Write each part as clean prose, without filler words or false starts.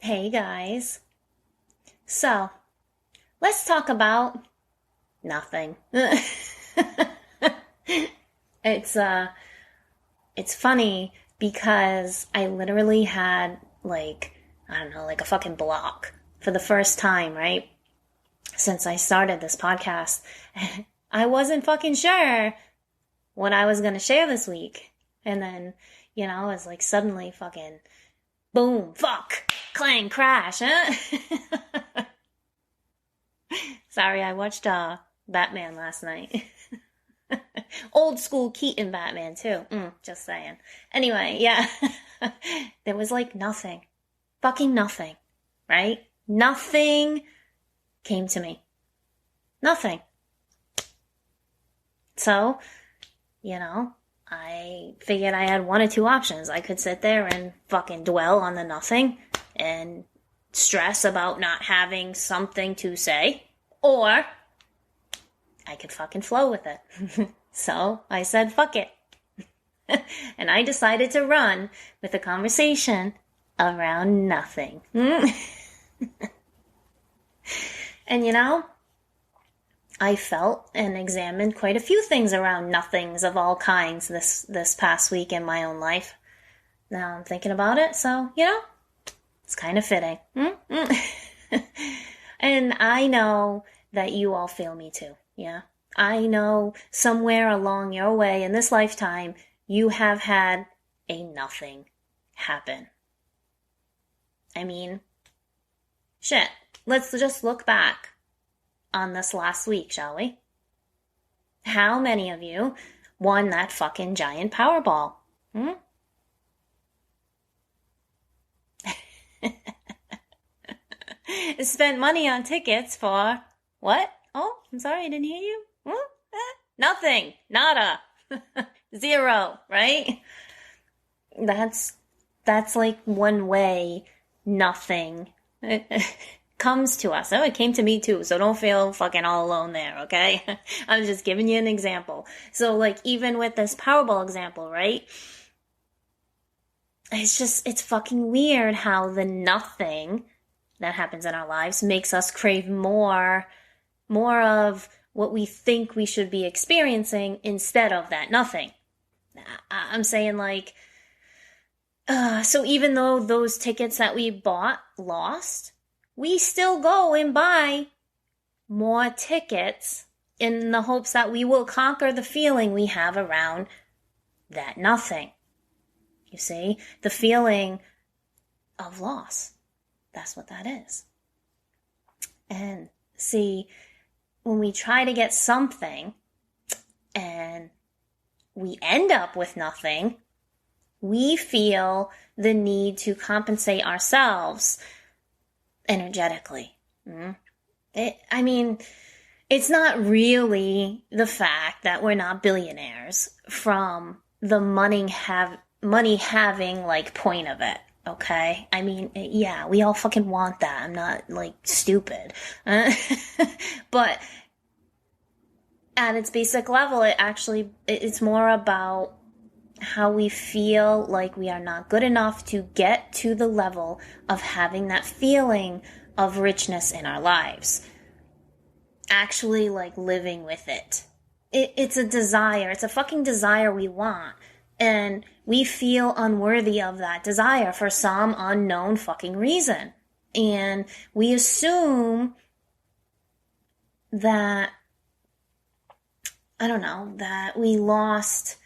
Hey guys. So, let's talk about nothing. It's uh it's funny because I literally had I don't know, like a fucking block for the first time, right? Since I started this podcast. I wasn't fucking sure what I was going to share this week. And then, it's like suddenly fucking boom, fuck, clang, crash, huh? Sorry, I watched Batman last night. Old school Keaton Batman, too. Just saying. Anyway, yeah. There was like nothing. Fucking nothing. Right? Nothing came to me. Nothing. So, I figured I had one or two options. I could sit there and fucking dwell on the nothing and stress about not having something to say, or I could fucking flow with it. So I said, fuck it. And I decided to run with a conversation around nothing. And I felt and examined quite a few things around nothings of all kinds this past week in my own life. Now I'm thinking about it, so, it's kind of fitting. And I know that you all feel me too, yeah? I know somewhere along your way in this lifetime, you have had a nothing happen. I mean, shit, let's just look back on this last week, shall we? How many of you won that fucking giant Powerball? Spent money on tickets for what? Oh, I'm sorry, I didn't hear you. Nothing. Nada. Zero, right? That's like one way nothing comes to us. Oh, it came to me too, so don't feel fucking all alone there, okay? I'm just giving you an example. So, even with this Powerball example, right? It's fucking weird how the nothing that happens in our lives makes us crave more of what we think we should be experiencing instead of that nothing. I'm saying so even though those tickets that we bought lost, we still go and buy more tickets in the hopes that we will conquer the feeling we have around that nothing. You see, the feeling of loss. That's what that is. And see, when we try to get something and we end up with nothing, we feel the need to compensate ourselves energetically. It's not really the fact that we're not billionaires from the money having point of it. Okay? Yeah, we all fucking want that. I'm not, stupid. But at its basic level, it's more about how we feel like we are not good enough to get to the level of having that feeling of richness in our lives. Actually, living with it. It's a desire. It's a fucking desire we want. And we feel unworthy of that desire for some unknown fucking reason. And we assume that, that we lost,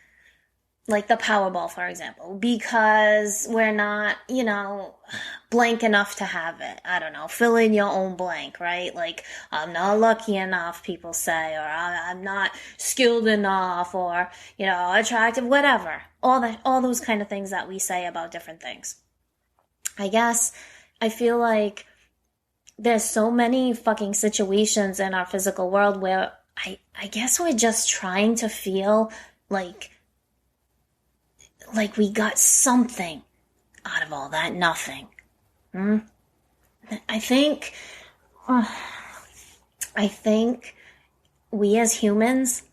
the Powerball, for example, because we're not, blank enough to have it. I don't know, fill in your own blank, right? I'm not lucky enough, people say, or I'm not skilled enough, or, attractive, whatever. All those kind of things that we say about different things. I guess I feel like there's so many fucking situations in our physical world where I guess we're just trying to feel like we got something out of all that nothing. I think we as humans,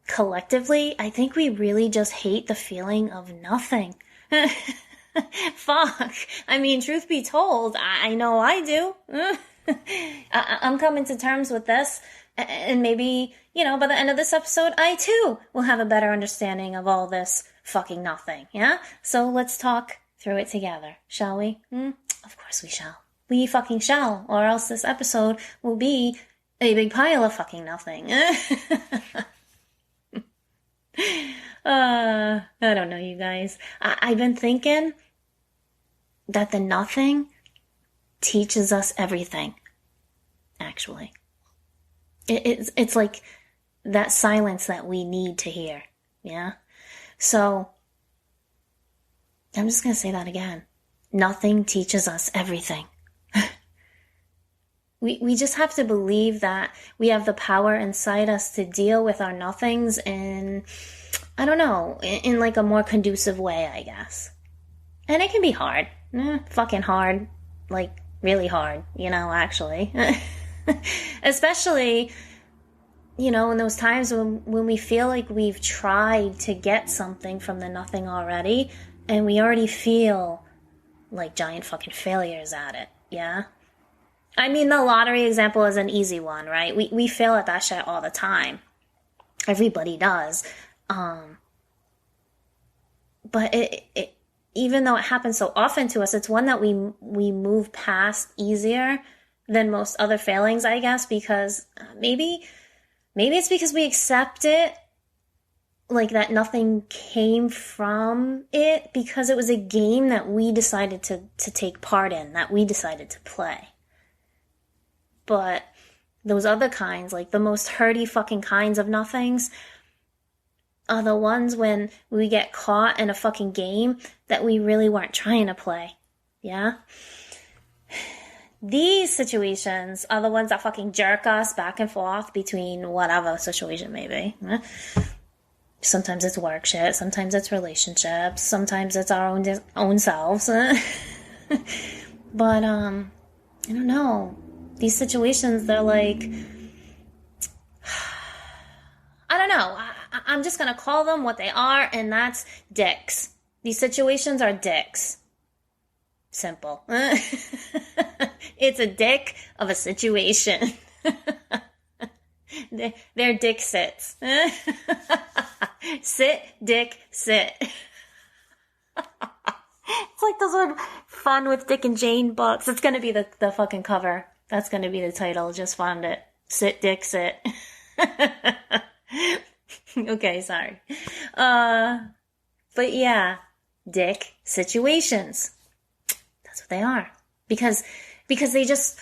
collectively, I think we really just hate the feeling of nothing. Fuck. I mean, truth be told, I know I do. I'm coming to terms with this. And maybe, by the end of this episode, I too will have a better understanding of all this fucking nothing. Yeah? So let's talk through it together, shall we? Of course we shall. We fucking shall. Or else this episode will be a big pile of fucking nothing. I don't know, you guys. I've been thinking that the nothing teaches us everything, actually. It's like that silence that we need to hear, yeah? So, I'm just gonna say that again. Nothing teaches us everything. We just have to believe that we have the power inside us to deal with our nothings in, I don't know, in like a more conducive way, I guess. And it can be hard. Fucking hard. Like, really hard, actually. Especially, in those times when we feel like we've tried to get something from the nothing already, and we already feel like giant fucking failures at it, yeah? I mean, the lottery example is an easy one, right? We fail at that shit all the time. Everybody does. But it even though it happens so often to us, it's one that we move past easier than most other failings, I guess, because maybe it's because we accept it, like that nothing came from it, because it was a game that we decided to take part in, that we decided to play. But those other kinds, like the most hurty fucking kinds of nothings, are the ones when we get caught in a fucking game that we really weren't trying to play. Yeah? These situations are the ones that fucking jerk us back and forth between whatever situation may be. Sometimes it's work shit, sometimes it's relationships, sometimes it's our own selves. But, I don't know. These situations, they're like, I don't know. I'm just going to call them what they are, and that's dicks. These situations are dicks. Simple. It's a dick of a situation. They're dick sits. Sit, dick, sit. It's like those old Fun with Dick and Jane books. It's going to be the fucking cover. That's going to be the title. Just found it. Sit, dick, sit. Okay, sorry. But yeah, dick situations. That's what they are. Because they just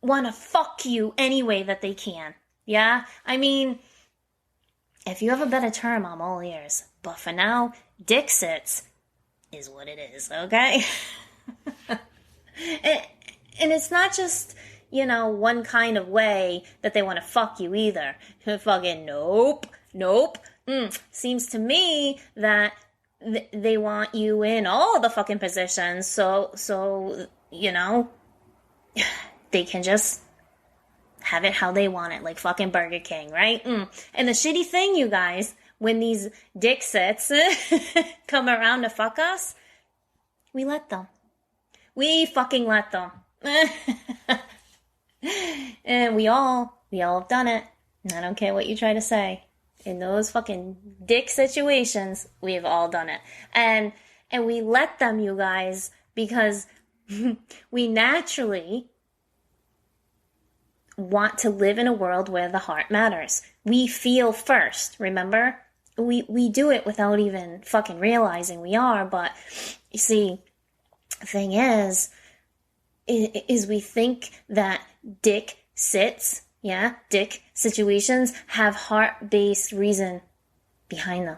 want to fuck you any way that they can. Yeah? I mean, if you have a better term, I'm all ears. But for now, dick sits is what it is, okay? And it's not just, one kind of way that they want to fuck you either. Fucking nope. Seems to me that they want you in all the fucking positions, so they can just have it how they want it, like fucking Burger King, right? And the shitty thing, you guys, when these dick sits come around to fuck us, we let them. We fucking let them. And we all have done it. I don't care what you try to say. In those fucking dick situations, we've all done it. And we let them, you guys, because we naturally want to live in a world where the heart matters. We feel first, remember? We do it without even fucking realizing we are, but you see, the thing is we think that dick sits, dick situations have heart-based reason behind them.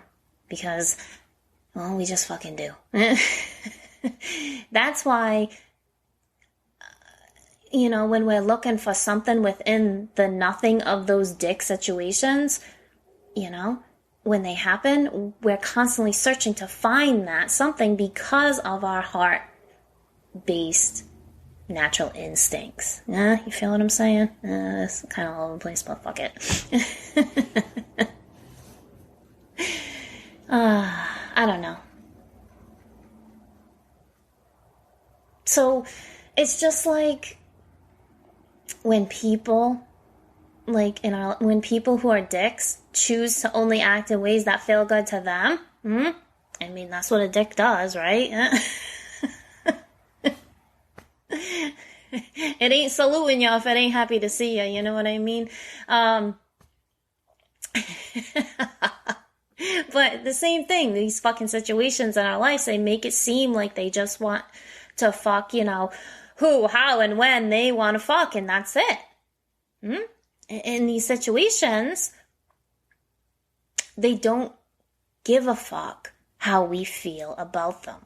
Because, well, we just fucking do. That's why, when we're looking for something within the nothing of those dick situations, when they happen, we're constantly searching to find that something because of our heart-based natural instincts. Yeah, you feel what I'm saying? It's kind of all over the place, but fuck it. I don't know. it's just like when people when people who are dicks choose to only act in ways that feel good to them. I mean, that's what a dick does, right? It ain't saluting you if it ain't happy to see you, you know what I mean? But the same thing, these fucking situations in our lives, they make it seem like they just want to fuck, who, how, and when they want to fuck, and that's it. In these situations, they don't give a fuck how we feel about them,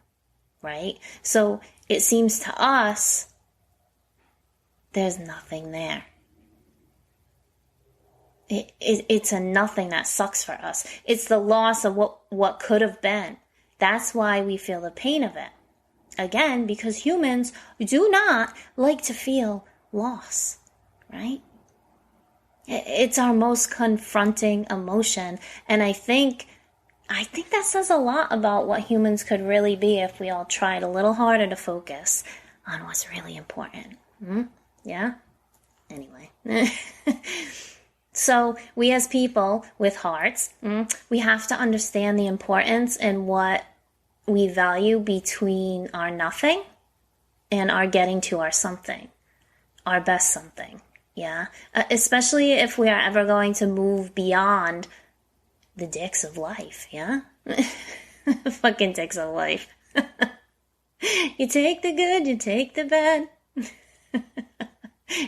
right? So it seems to us there's nothing there. It's a nothing that sucks for us. It's the loss of what could have been. That's why we feel the pain of it. Again, because humans do not like to feel loss, right? It's our most confronting emotion. And I think that says a lot about what humans could really be if we all tried a little harder to focus on what's really important. Yeah? Anyway. So we as people with hearts, we have to understand the importance and what we value between our nothing and our getting to our something, our best something. Yeah, especially if we are ever going to move beyond the dicks of life. Yeah, fucking dicks of life. You take the good, you take the bad,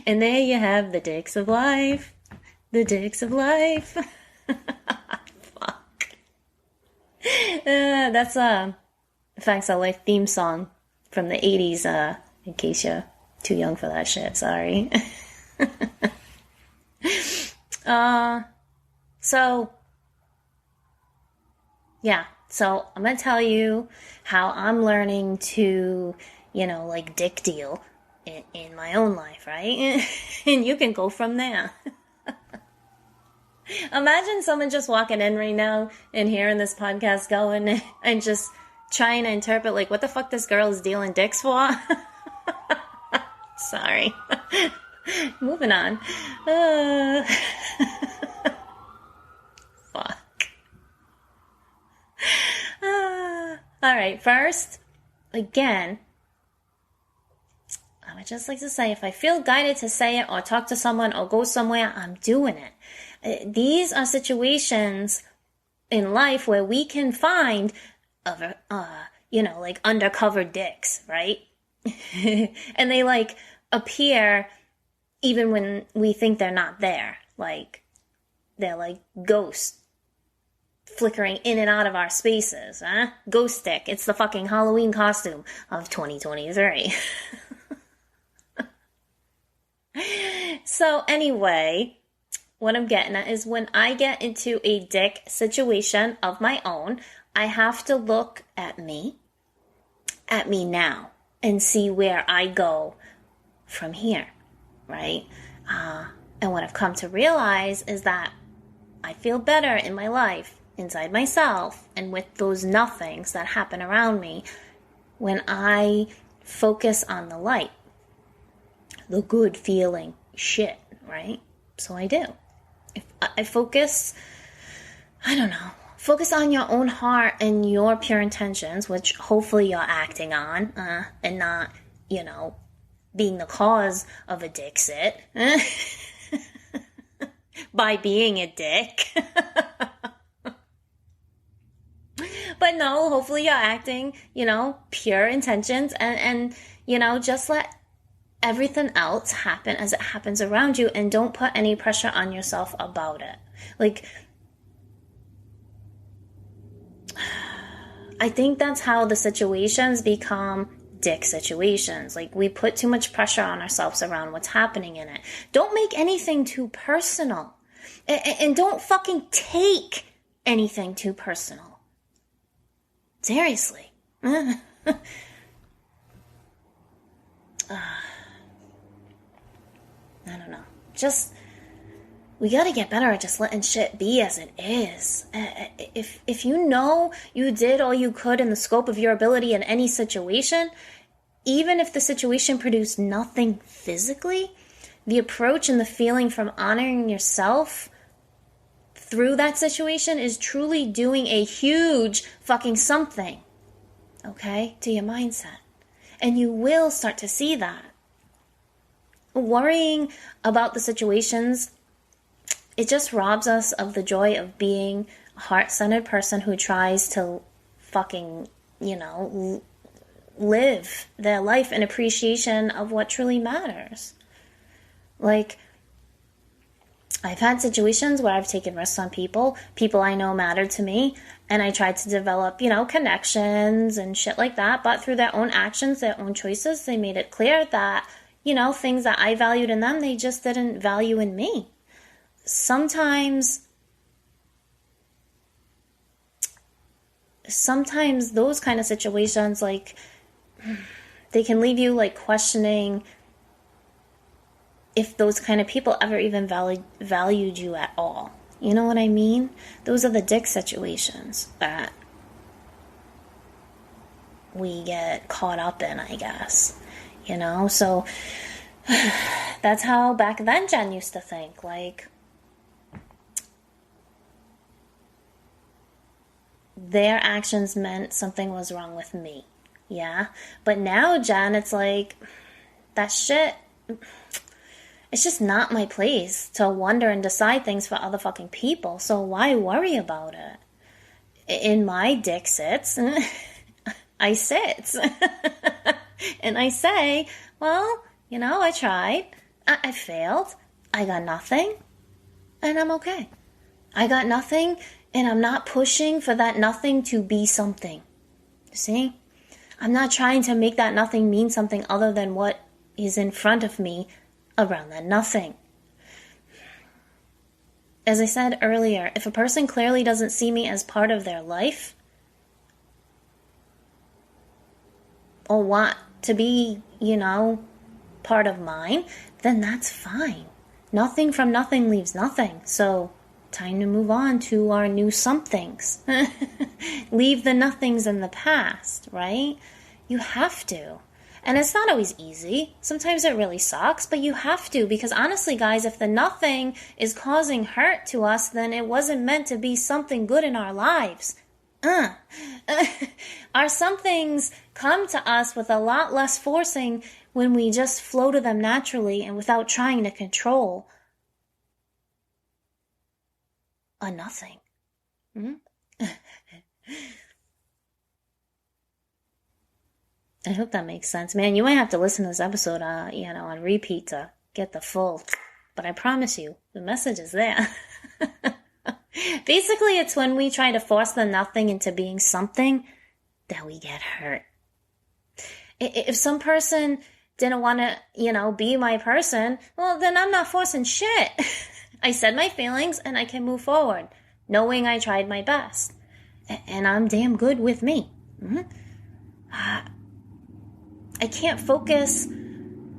and there you have the dicks of life. The dicks of life. Fuck. That's Facts of Life theme song from the 80s, in case you're too young for that shit, sorry. So I'm gonna tell you how I'm learning to, dick deal in my own life, right? And you can go from there. Imagine someone just walking in right now and hearing this podcast going and just trying to interpret, like, what the fuck this girl is dealing dicks for? Sorry. Moving on. Fuck. Alright, first, again, I would just like to say, if I feel guided to say it or talk to someone or go somewhere, I'm doing it. These are situations in life where we can find, undercover dicks, right? And they, appear even when we think they're not there. They're like ghosts flickering in and out of our spaces, huh? Ghost dick. It's the fucking Halloween costume of 2023. So anyway, what I'm getting at is when I get into a dick situation of my own, I have to look at me now, and see where I go from here, right? And what I've come to realize is that I feel better in my life, inside myself, and with those nothings that happen around me when I focus on the light, the good feeling shit, right? So I do. If I focus on your own heart and your pure intentions, which hopefully you're acting on, and not, being the cause of a dick sit by being a dick. But no, hopefully you're acting, pure intentions and just let everything else happen as it happens around you, and don't put any pressure on yourself about it. I think that's how the situations become dick situations. We put too much pressure on ourselves around what's happening in it. Don't make anything too personal. And don't fucking take anything too personal. Seriously. I don't know. We gotta get better at just letting shit be as it is. If you know you did all you could in the scope of your ability in any situation, even if the situation produced nothing physically, the approach and the feeling from honoring yourself through that situation is truly doing a huge fucking something, okay, to your mindset. And you will start to see that. Worrying about the situations, it just robs us of the joy of being a heart-centered person who tries to fucking, live their life in appreciation of what truly matters. Like, I've had situations where I've taken risks on people I know matter to me, and I tried to develop, connections and shit like that, but through their own actions, their own choices, they made it clear that, things that I valued in them, they just didn't value in me. Sometimes those kind of situations, like, they can leave you, like, questioning if those kind of people ever even valued you at all. You know what I mean? Those are the dick situations that we get caught up in, I guess. So that's how back then Jen used to think. Like, their actions meant something was wrong with me. Yeah? But now, Jen, it's like, that shit, it's just not my place to wonder and decide things for other fucking people. So why worry about it? In my dick sits, I sit. And I say, well, I tried. I failed. I got nothing. And I'm okay. I got nothing, and I'm not pushing for that nothing to be something. See? I'm not trying to make that nothing mean something other than what is in front of me around that nothing. As I said earlier, if a person clearly doesn't see me as part of their life, or want to be, part of mine, then that's fine. Nothing from nothing leaves nothing. So, time to move on to our new somethings. Leave the nothings in the past, right? You have to. And it's not always easy. Sometimes it really sucks, but you have to, because honestly, guys, if the nothing is causing hurt to us, then it wasn't meant to be something good in our lives. Our somethings come to us with a lot less forcing when we just flow to them naturally and without trying to control a nothing. I hope that makes sense. Man, you might have to listen to this episode, on repeat to get the full. But I promise you, the message is there. Basically, it's when we try to force the nothing into being something that we get hurt. If some person didn't want to, be my person, well, then I'm not forcing shit. I said my feelings and I can move forward, knowing I tried my best. And I'm damn good with me. I can't focus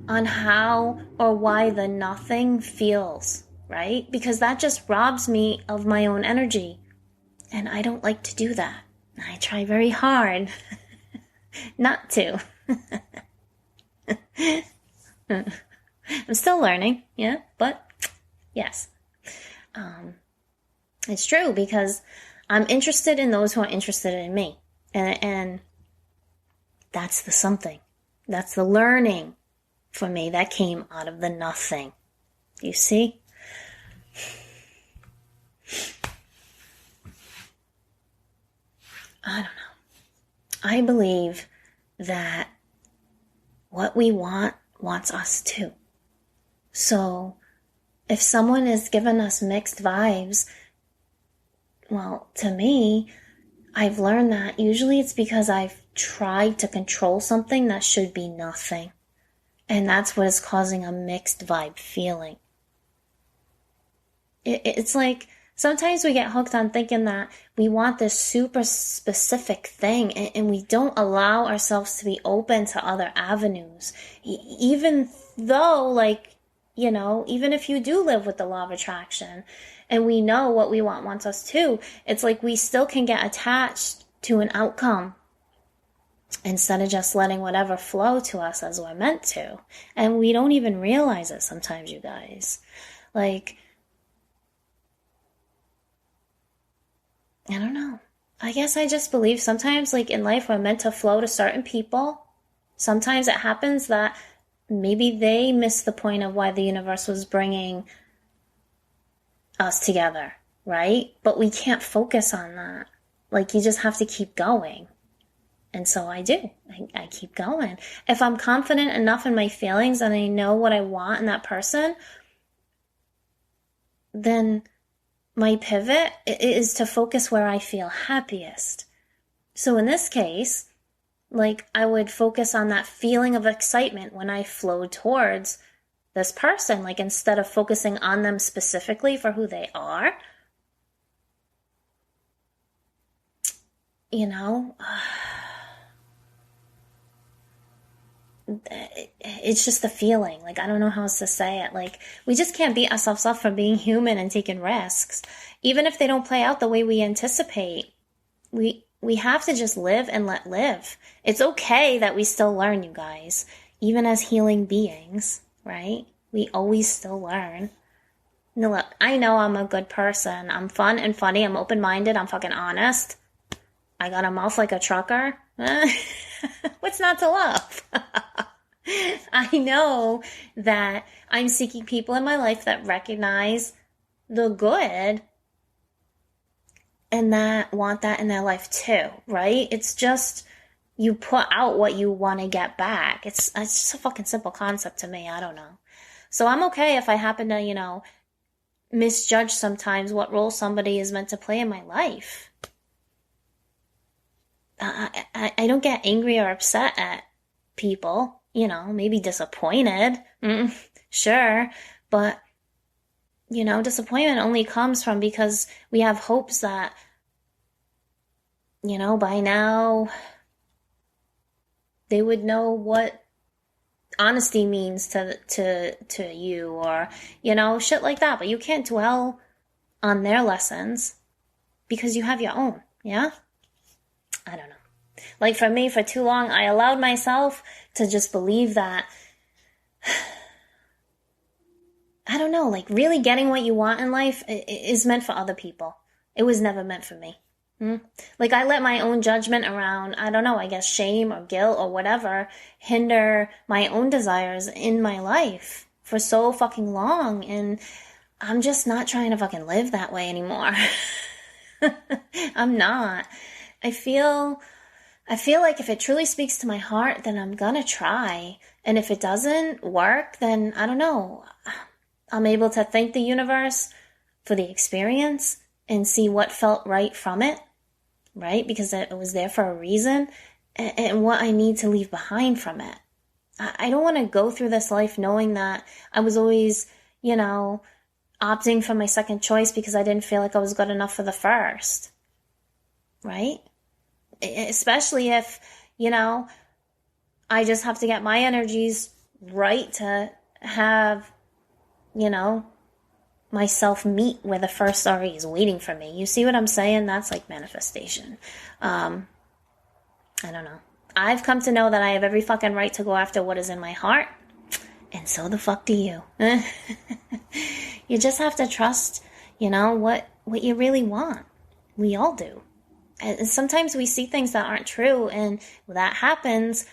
on how or why the nothing feels, right? Because that just robs me of my own energy. And I don't like to do that. I try very hard not to. I'm still learning, yeah, but yes. It's true, because I'm interested in those who are interested in me. And that's the something. That's the learning for me that came out of the nothing. You see? I don't know. I believe that what we want wants us too. So if someone is giving us mixed vibes, well, to me, I've learned that usually it's because I've tried to control something that should be nothing. And that's what is causing a mixed vibe feeling. It's like sometimes we get hooked on thinking that we want this super specific thing, and we don't allow ourselves to be open to other avenues. Even though, like, even if you do live with the law of attraction and we know what we want wants us to, it's like we still can get attached to an outcome instead of just letting whatever flow to us as we're meant to. And we don't even realize it sometimes, you guys. Like, I don't know. I guess I just believe sometimes, like, in life, we're meant to flow to certain people. Sometimes it happens that maybe they missed the point of why the universe was bringing us together, right? But we can't focus on that. Like, you just have to keep going. And so I do. I keep going. If I'm confident enough in my feelings and I know what I want in that person, then my pivot is to focus where I feel happiest. So in this case, like, I would focus on that feeling of excitement when I flowed towards this person. Like, instead of focusing on them specifically for who they are, you know, it's just the feeling. Like, I don't know how else to say it. Like, we just can't beat ourselves up for being human and taking risks. Even if they don't play out the way we anticipate, we have to just live and let live. It's okay that we still learn, you guys. Even as healing beings, right? We always still learn. Now, look, I know I'm a good person. I'm fun and funny. I'm open-minded. I'm fucking honest. I got a mouth like a trucker. What's not to love? I know that I'm seeking people in my life that recognize the good and that want that in their life too, right? It's just, you put out what you want to get back. It's just a fucking simple concept to me. I don't know. So I'm okay if I happen to, you know, misjudge sometimes what role somebody is meant to play in my life. I don't get angry or upset at people, you know, maybe disappointed. Sure. But, you know, disappointment only comes from because we have hopes that, you know, by now they would know what honesty means to you, or, you know, shit like that. But you can't dwell on their lessons because you have your own. Yeah? I don't know. Like, for me, for too long, I allowed myself to just believe that, I don't know, like, really getting what you want in life is meant for other people. It was never meant for me. Like, I let my own judgment around, I don't know, I guess shame or guilt or whatever, hinder my own desires in my life for so fucking long. And I'm just not trying to fucking live that way anymore. I'm not. I feel like if it truly speaks to my heart, then I'm gonna try. And if it doesn't work, then I don't know. I'm able to thank the universe for the experience and see what felt right from it, right? Because it was there for a reason, and what I need to leave behind from it. I don't want to go through this life knowing that I was always, you know, opting for my second choice because I didn't feel like I was good enough for the first, right? Especially if, you know, I just have to get my energies right to have, you know, myself meet where the first already is waiting for me. You see what I'm saying? That's like manifestation. I don't know. I've come to know that I have every fucking right to go after what is in my heart. And so the fuck do you. You just have to trust, you know, what you really want. We all do. And sometimes we see things that aren't true, and when that happens,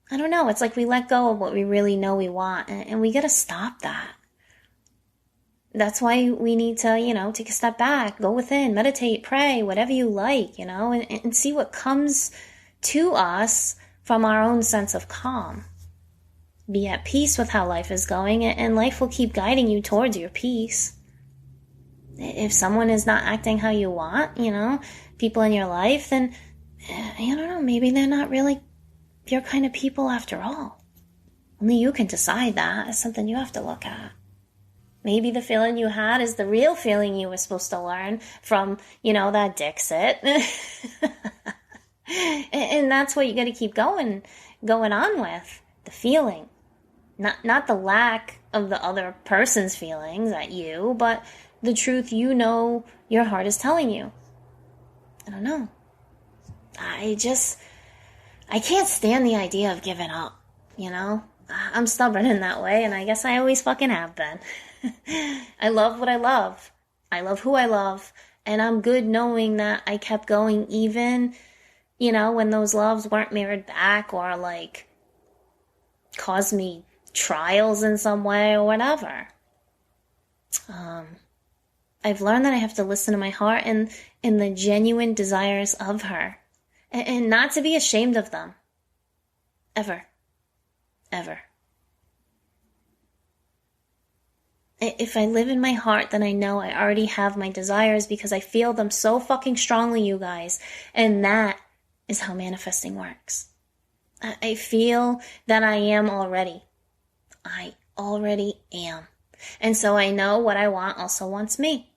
I don't know, it's like we let go of what we really know we want, and we gotta stop that. That's why we need to, you know, take a step back, go within, meditate, pray, whatever you like, you know, and see what comes to us from our own sense of calm. Be at peace with how life is going, and life will keep guiding you towards your peace. If someone is not acting how you want, you know, people in your life, then, I don't know, maybe they're not really your kind of people after all. Only you can decide that. It's something you have to look at. Maybe the feeling you had is the real feeling you were supposed to learn from, you know, that Dixit. And that's what you got to keep going on with. The feeling. Not the lack of the other person's feelings at you, but the truth you know your heart is telling you. I don't know. I can't stand the idea of giving up, you know? I'm stubborn in that way, and I guess I always fucking have been. I love what I love. I love who I love, and I'm good knowing that I kept going even, you know, when those loves weren't mirrored back or, like, caused me trials in some way or whatever. I've learned that I have to listen to my heart and the genuine desires of her, and not to be ashamed of them. Ever. Ever. If I live in my heart, then I know I already have my desires because I feel them so fucking strongly, you guys. And that is how manifesting works. I feel that I am already. I already am. And so I know what I want also wants me.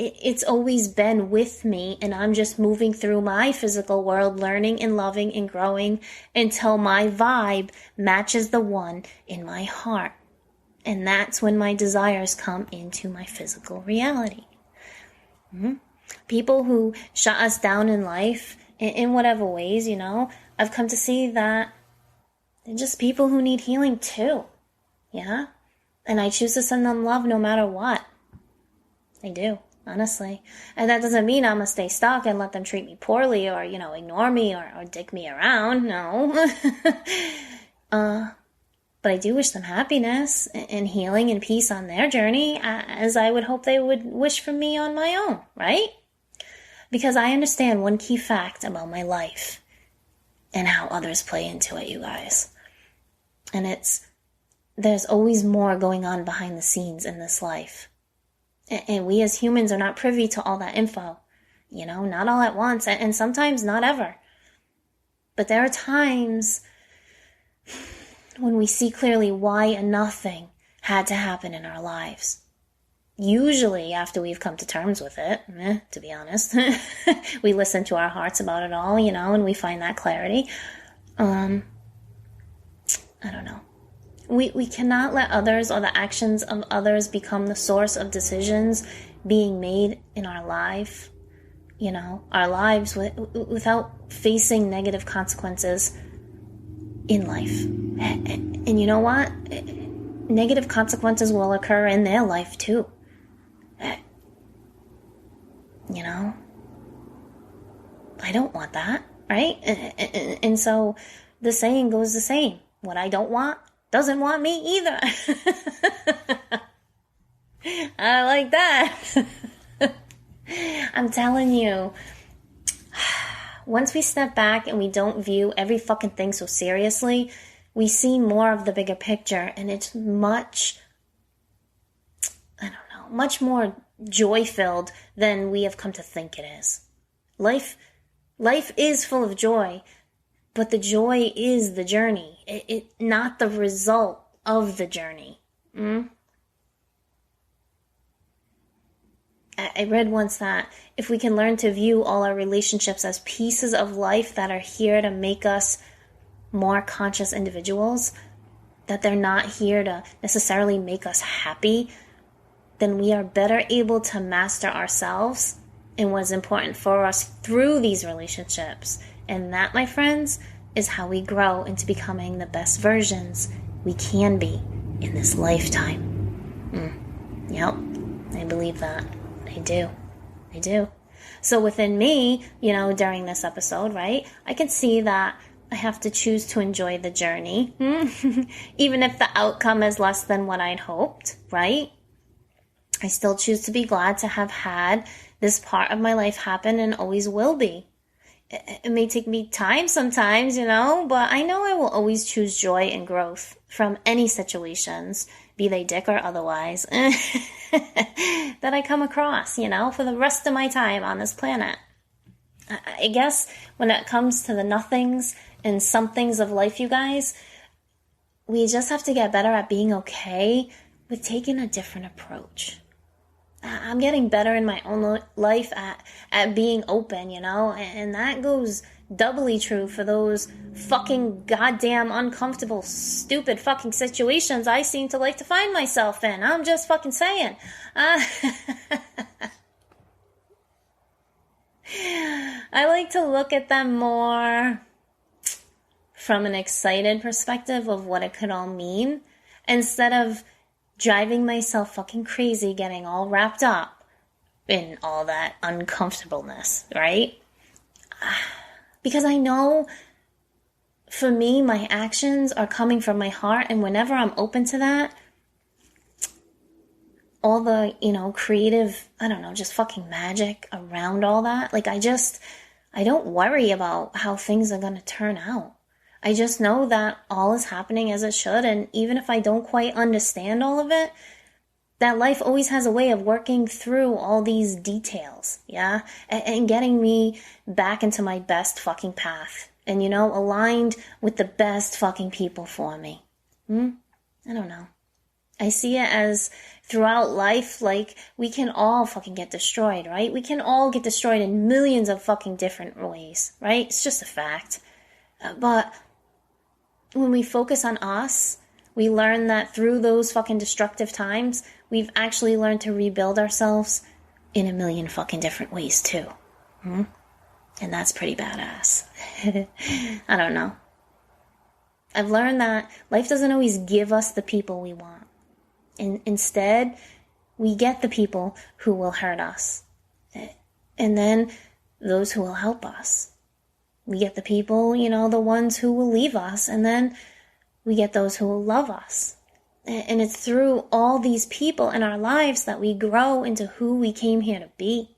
It's always been with me, and I'm just moving through my physical world, learning and loving and growing until my vibe matches the one in my heart. And that's when my desires come into my physical reality. People who shut us down in life, in whatever ways, you know, I've come to see that they're just people who need healing too. Yeah? And I choose to send them love no matter what. I do. Honestly. And that doesn't mean I'm going to stay stuck and let them treat me poorly or, you know, ignore me or dick me around. No. But I do wish them happiness and healing and peace on their journey, as I would hope they would wish for me on my own, right? Because I understand one key fact about my life and how others play into it, you guys. And there's always more going on behind the scenes in this life. And we as humans are not privy to all that info. You know, not all at once, and sometimes not ever. But there are times when we see clearly why a nothing had to happen in our lives. Usually after we've come to terms with it, to be honest. We listen to our hearts about it all, you know, and we find that clarity. I don't know. We cannot let others or the actions of others become the source of decisions being made in our life, you know, our lives without facing negative consequences in life. And you know what? Negative consequences will occur in their life too. You know? I don't want that, right? And so the saying goes the same. What I don't want doesn't want me either. I like that. I'm telling you, once we step back and we don't view every fucking thing so seriously, we see more of the bigger picture, and it's much more joy-filled than we have come to think it is. Life is full of joy, but the joy is the journey, it not the result of the journey. I read once that if we can learn to view all our relationships as pieces of life that are here to make us more conscious individuals, that they're not here to necessarily make us happy, then we are better able to master ourselves and what is important for us through these relationships. And that, my friends, is how we grow into becoming the best versions we can be in this lifetime. Yep, I believe that. I do. So within me, you know, during this episode, right, I can see that I have to choose to enjoy the journey, even if the outcome is less than what I'd hoped, right? I still choose to be glad to have had this part of my life happen and always will be. It may take me time sometimes, you know, but I know I will always choose joy and growth from any situations, be they dick or otherwise, that I come across, you know, for the rest of my time on this planet. I guess when it comes to the nothings and somethings of life, you guys, we just have to get better at being okay with taking a different approach. I'm getting better in my own life at being open, you know, and that goes doubly true for those fucking goddamn uncomfortable, stupid fucking situations I seem to like to find myself in. I'm just fucking saying. I like to look at them more from an excited perspective of what it could all mean, instead of driving myself fucking crazy, getting all wrapped up in all that uncomfortableness, right? Because I know, for me, my actions are coming from my heart, and whenever I'm open to that, all the, creative, just fucking magic around all that, like, I don't worry about how things are gonna turn out. I just know that all is happening as it should, and even if I don't quite understand all of it, that life always has a way of working through all these details, yeah? And getting me back into my best fucking path. And, aligned with the best fucking people for me. I don't know. I see it as throughout life, like, we can all fucking get destroyed, right? We can all get destroyed in millions of fucking different ways, right? It's just a fact. But when we focus on us, we learn that through those fucking destructive times, we've actually learned to rebuild ourselves in a million fucking different ways too. And that's pretty badass. I don't know. I've learned that life doesn't always give us the people we want. Instead, we get the people who will hurt us. And then those who will help us. We get the people, the ones who will leave us. And then we get those who will love us. And it's through all these people in our lives that we grow into who we came here to be.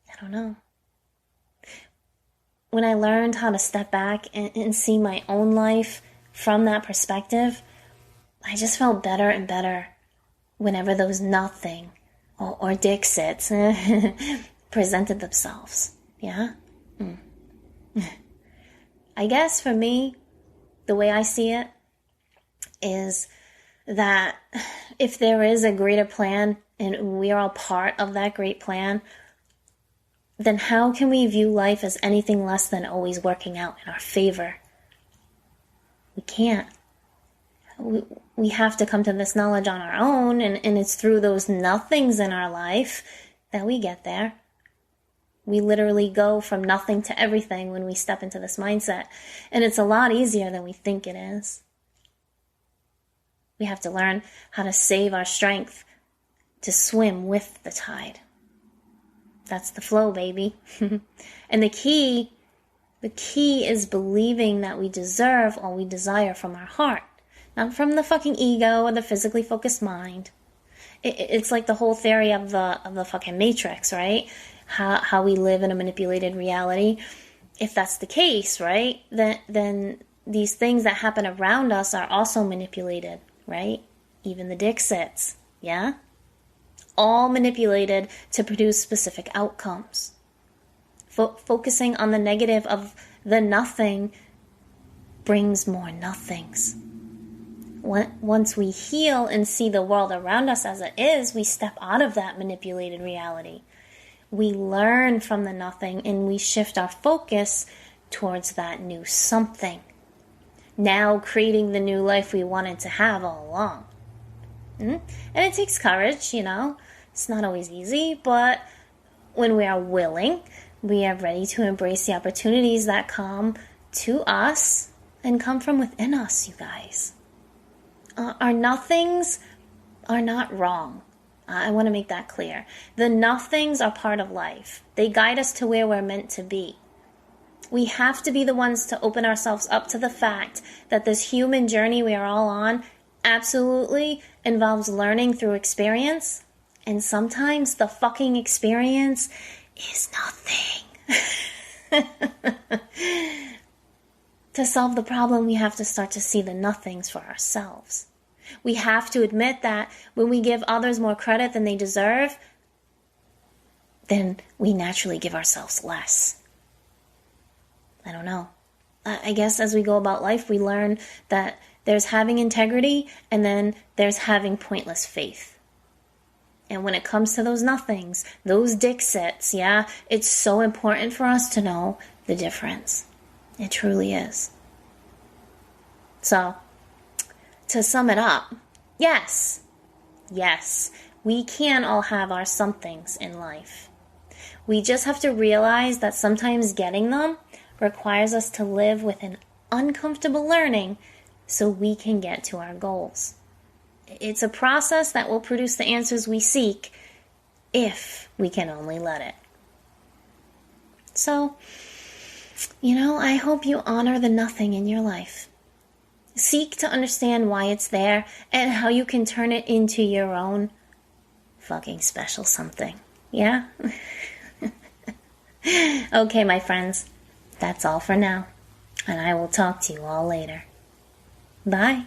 I don't know. When I learned how to step back and see my own life from that perspective, I just felt better and better whenever those nothing or Dixits presented themselves. Yeah? I guess for me, the way I see it is that if there is a greater plan and we are all part of that great plan, then how can we view life as anything less than always working out in our favor? We can't. We have to come to this knowledge on our own, and it's through those nothings in our life that we get there. We literally go from nothing to everything when we step into this mindset, and it's a lot easier than we think it is. We have to learn how to save our strength to swim with the tide. That's the flow, baby. And the key is believing that we deserve all we desire from our heart, not from the fucking ego or the physically focused mind. It's like the whole theory of the fucking Matrix, right? How we live in a manipulated reality. If that's the case, right, then these things that happen around us are also manipulated, right? Even the Dixits, yeah? All manipulated to produce specific outcomes. Focusing on the negative of the nothing brings more nothings. Once we heal and see the world around us as it is, we step out of that manipulated reality. We learn from the nothing and we shift our focus towards that new something. Now creating the new life we wanted to have all along. And it takes courage, It's not always easy, but when we are willing, we are ready to embrace the opportunities that come to us and come from within us, you guys. Our nothings are not wrong. I want to make that clear. The nothings are part of life. They guide us to where we're meant to be. We have to be the ones to open ourselves up to the fact that this human journey we are all on absolutely involves learning through experience. And sometimes the fucking experience is nothing. To solve the problem, we have to start to see the nothings for ourselves. We have to admit that when we give others more credit than they deserve, then we naturally give ourselves less. I don't know. I guess as we go about life, we learn that there's having integrity and then there's having pointless faith. And when it comes to those nothings, those Dixits, yeah, it's so important for us to know the difference. It truly is. So, to sum it up, yes, we can all have our somethings in life. We just have to realize that sometimes getting them requires us to live with an uncomfortable learning so we can get to our goals. It's a process that will produce the answers we seek if we can only let it. So, I hope you honor the nothing in your life. Seek to understand why it's there and how you can turn it into your own fucking special something. Yeah? Okay, my friends, that's all for now, and I will talk to you all later. Bye.